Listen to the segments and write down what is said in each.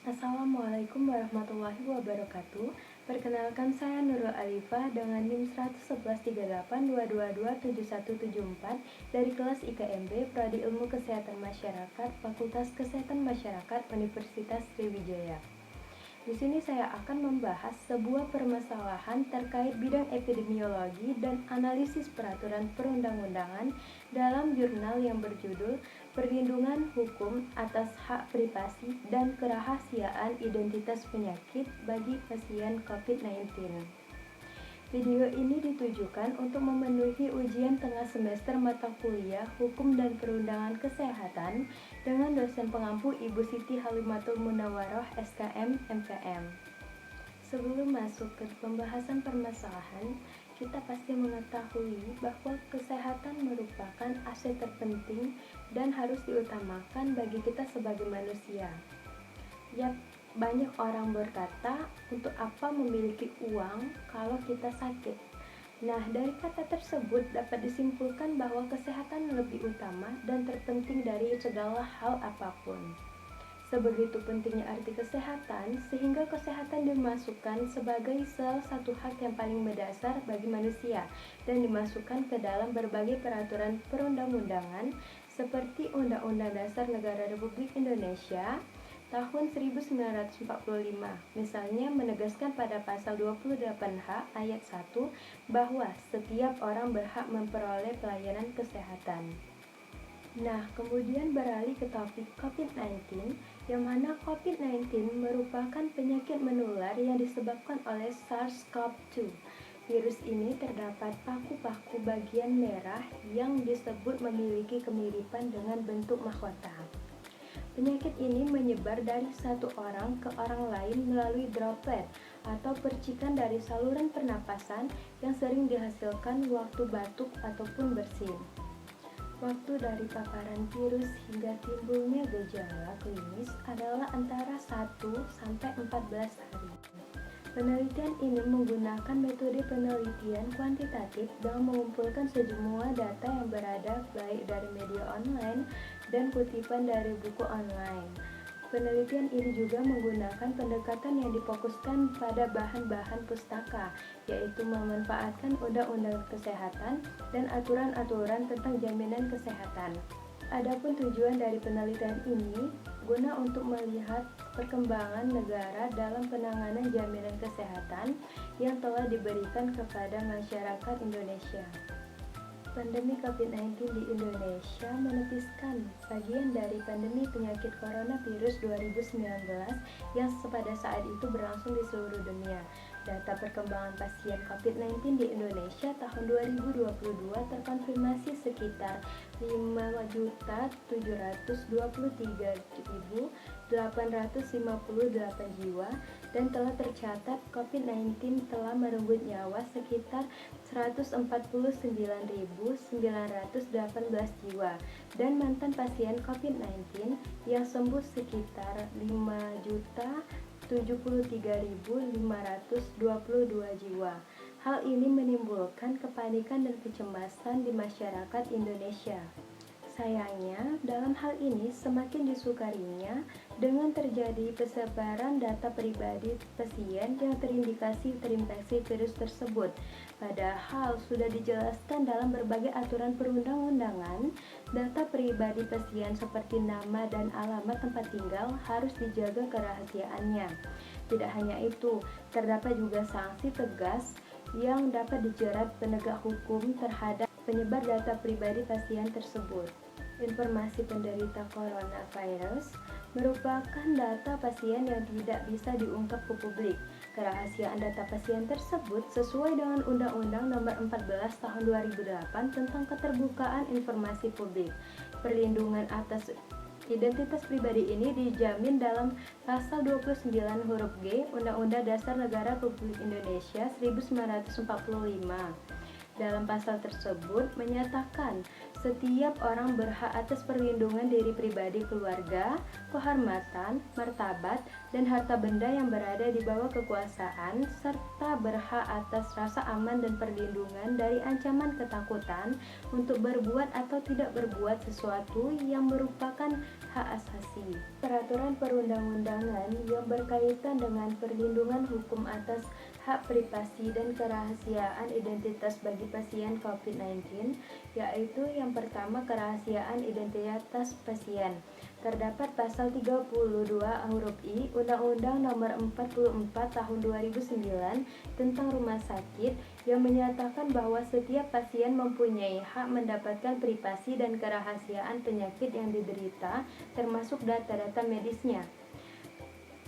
Assalamualaikum warahmatullahi wabarakatuh. Perkenalkan, saya Nurul Alifah dengan NIM 1113822277174 dari kelas IKMB Prodi Ilmu Kesehatan Masyarakat Fakultas Kesehatan Masyarakat Universitas Sriwijaya. Di sini saya akan membahas sebuah permasalahan terkait bidang epidemiologi dan analisis peraturan perundang-undangan dalam jurnal yang berjudul Perlindungan Hukum atas Hak Privasi dan Kerahasiaan Identitas Penyakit bagi Pasien COVID-19. Video ini ditujukan untuk memenuhi ujian tengah semester mata kuliah Hukum dan Perundangan Kesehatan dengan dosen pengampu Ibu Siti Halimatul Munawwaroh SKM MPM. Sebelum masuk ke pembahasan permasalahan, kita pasti mengetahui bahwa kesehatan merupakan aset terpenting dan harus diutamakan bagi kita sebagai manusia. Banyak orang berkata, untuk apa memiliki uang kalau kita sakit? Nah, dari kata tersebut dapat disimpulkan bahwa kesehatan lebih utama dan terpenting dari segala hal apapun. Sebegitu pentingnya arti kesehatan, sehingga kesehatan dimasukkan sebagai salah satu hak yang paling mendasar bagi manusia dan dimasukkan ke dalam berbagai peraturan perundang-undangan seperti Undang-Undang Dasar Negara Republik Indonesia tahun 1945, misalnya menegaskan pada pasal 28H ayat 1 bahwa setiap orang berhak memperoleh pelayanan kesehatan. Nah, kemudian beralih ke topik COVID-19, yang mana COVID-19 merupakan penyakit menular yang disebabkan oleh SARS-CoV-2. Virus ini terdapat paku-paku bagian merah yang disebut memiliki kemiripan dengan bentuk mahkota. Penyakit ini menyebar dari satu orang ke orang lain melalui droplet atau percikan dari saluran pernapasan yang sering dihasilkan waktu batuk ataupun bersin. Waktu dari paparan virus hingga timbulnya gejala klinis adalah antara 1 sampai 14 hari. Penelitian ini menggunakan metode penelitian kuantitatif dengan mengumpulkan sejumlah data yang berada baik dari media online dan kutipan dari buku online. Penelitian ini juga menggunakan pendekatan yang difokuskan pada bahan-bahan pustaka, yaitu memanfaatkan undang-undang kesehatan dan aturan-aturan tentang jaminan kesehatan. Adapun tujuan dari penelitian ini guna untuk melihat perkembangan negara dalam penanganan jaminan kesehatan yang telah diberikan kepada masyarakat Indonesia. Pandemi COVID-19 di Indonesia menepiskan bagian dari pandemi penyakit coronavirus 2019 yang pada saat itu berlangsung di seluruh dunia. Data perkembangan pasien COVID-19 di Indonesia tahun 2022 terkonfirmasi sekitar 5.723.858 jiwa dan telah tercatat COVID-19 telah merenggut nyawa sekitar 149.918 jiwa dan mantan pasien COVID-19 yang sembuh sekitar 5.073.522 jiwa. Hal ini menimbulkan kepanikan dan kecemasan di masyarakat Indonesia. Sayangnya, dalam hal ini semakin disukarinya dengan terjadi persebaran data pribadi pasien yang terindikasi terinfeksi virus tersebut. Padahal sudah dijelaskan dalam berbagai aturan perundang-undangan, data pribadi pasien seperti nama dan alamat tempat tinggal harus dijaga kerahasiaannya. Tidak hanya itu, terdapat juga sanksi tegas yang dapat dijerat penegak hukum terhadap penyebar data pribadi pasien tersebut. Informasi penderita coronavirus merupakan data pasien yang tidak bisa diungkap ke publik. Kerahasiaan data pasien tersebut sesuai dengan Undang-Undang Nomor 14 Tahun 2008 tentang Keterbukaan Informasi Publik. Perlindungan atas identitas pribadi ini dijamin dalam Pasal 29 huruf G Undang-Undang Dasar Negara Republik Indonesia 1945. Dalam pasal tersebut menyatakan setiap orang berhak atas perlindungan diri pribadi, keluarga, kehormatan, martabat, dan harta benda yang berada di bawah kekuasaan, serta berhak atas rasa aman dan perlindungan dari ancaman ketakutan untuk berbuat atau tidak berbuat sesuatu yang merupakan hak asasi. Peraturan perundang-undangan yang berkaitan dengan perlindungan hukum atas hak privasi dan kerahasiaan identitas bagi pasien COVID-19, yaitu yang pertama, kerahasiaan identitas pasien. Terdapat pasal 32 huruf I Undang-Undang Nomor 44 Tahun 2009 tentang Rumah Sakit yang menyatakan bahwa setiap pasien mempunyai hak mendapatkan privasi dan kerahasiaan penyakit yang diderita, termasuk data-data medisnya.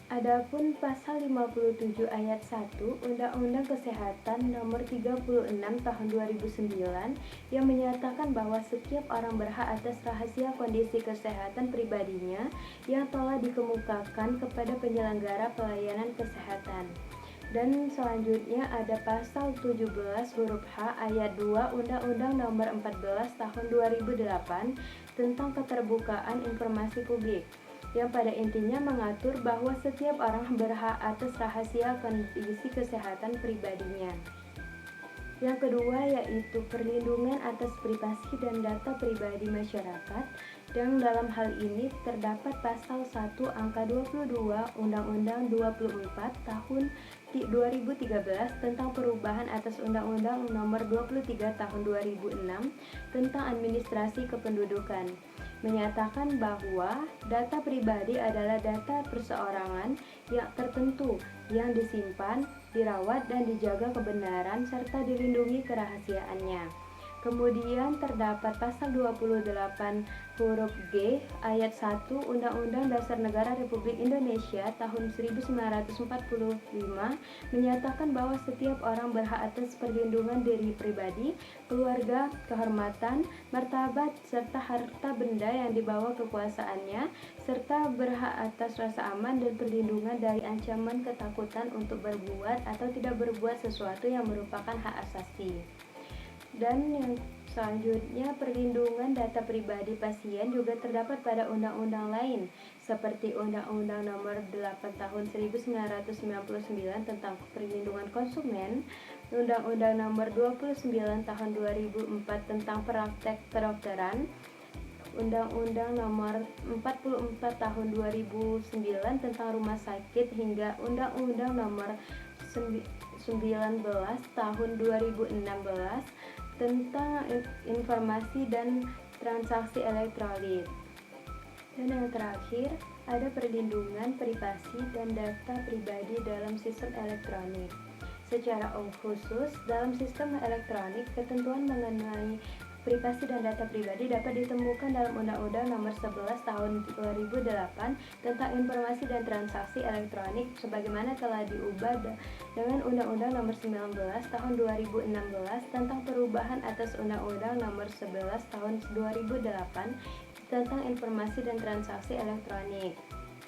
Adapun pasal 57 ayat 1 Undang-Undang Kesehatan Nomor 36 Tahun 2009 yang menyatakan bahwa setiap orang berhak atas rahasia kondisi kesehatan pribadinya yang telah dikemukakan kepada penyelenggara pelayanan kesehatan. Dan selanjutnya ada pasal 17 huruf H ayat 2 Undang-Undang Nomor 14 Tahun 2008 tentang keterbukaan informasi publik, yang pada intinya mengatur bahwa setiap orang berhak atas rahasia kondisi kesehatan pribadinya. Yang kedua yaitu perlindungan atas privasi dan data pribadi masyarakat, dan dalam hal ini terdapat pasal 1 angka 22 Undang-Undang 24 Tahun 2013 tentang perubahan atas Undang-Undang Nomor 23 Tahun 2006 tentang administrasi kependudukan, menyatakan bahwa data pribadi adalah data perseorangan yang tertentu yang disimpan, dirawat, dan dijaga kebenaran serta dilindungi kerahasiaannya. Kemudian terdapat pasal 28 huruf G ayat 1 Undang-Undang Dasar Negara Republik Indonesia tahun 1945 menyatakan bahwa setiap orang berhak atas perlindungan diri pribadi, keluarga, kehormatan, martabat, serta harta benda yang dibawa kekuasaannya, serta berhak atas rasa aman dan perlindungan dari ancaman ketakutan untuk berbuat atau tidak berbuat sesuatu yang merupakan hak asasi. Dan yang selanjutnya, perlindungan data pribadi pasien juga terdapat pada undang-undang lain seperti Undang-Undang Nomor 8 Tahun 1999 tentang perlindungan konsumen, Undang-Undang Nomor 29 Tahun 2004 tentang praktek kedokteran, Undang-Undang Nomor 44 Tahun 2009 tentang Rumah Sakit, hingga Undang-Undang Nomor 19 Tahun 2016 tentang informasi dan transaksi elektronik. Dan yang terakhir, ada perlindungan privasi dan data pribadi dalam sistem elektronik. Secara khusus, dalam sistem elektronik, ketentuan mengenai privasi dan data pribadi dapat ditemukan dalam Undang-Undang Nomor 11 Tahun 2008 tentang informasi dan transaksi elektronik, sebagaimana telah diubah dengan Undang-Undang Nomor 19 Tahun 2016 tentang perubahan atas Undang-Undang Nomor 11 Tahun 2008 tentang informasi dan transaksi elektronik.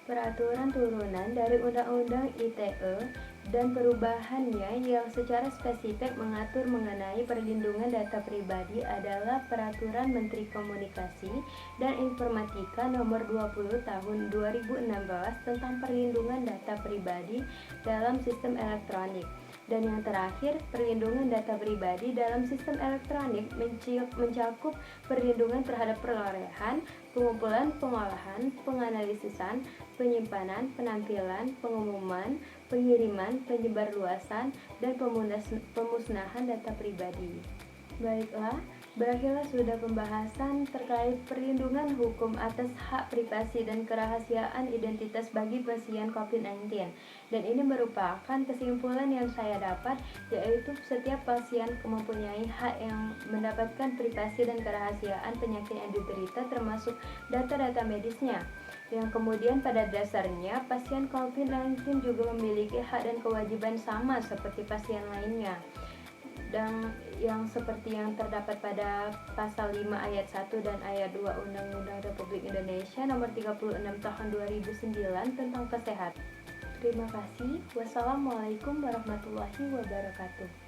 Peraturan turunan dari Undang-Undang ITE dan perubahannya yang secara spesifik mengatur mengenai perlindungan data pribadi adalah Peraturan Menteri Komunikasi dan Informatika Nomor 20 Tahun 2016 tentang perlindungan data pribadi dalam sistem elektronik. Dan yang terakhir, perlindungan data pribadi dalam sistem elektronik mencakup perlindungan terhadap perolehan, pengumpulan, pengolahan, penganalisisan, penyimpanan, penampilan, pengumuman, pengiriman, penyebarluasan, dan pemusnahan data pribadi. Baiklah, berakhirlah sudah pembahasan terkait perlindungan hukum atas hak privasi dan kerahasiaan identitas bagi pasien COVID-19. Dan ini merupakan kesimpulan yang saya dapat, yaitu setiap pasien mempunyai hak yang mendapatkan privasi dan kerahasiaan penyakit yang diderita, termasuk data-data medisnya. Yang kemudian pada dasarnya pasien COVID-19 juga memiliki hak dan kewajiban sama seperti pasien lainnya, dan yang seperti yang terdapat pada pasal 5 ayat 1 dan ayat 2 Undang-Undang Republik Indonesia Nomor 36 Tahun 2009 tentang kesehatan. Terima kasih. Wassalamualaikum warahmatullahi wabarakatuh.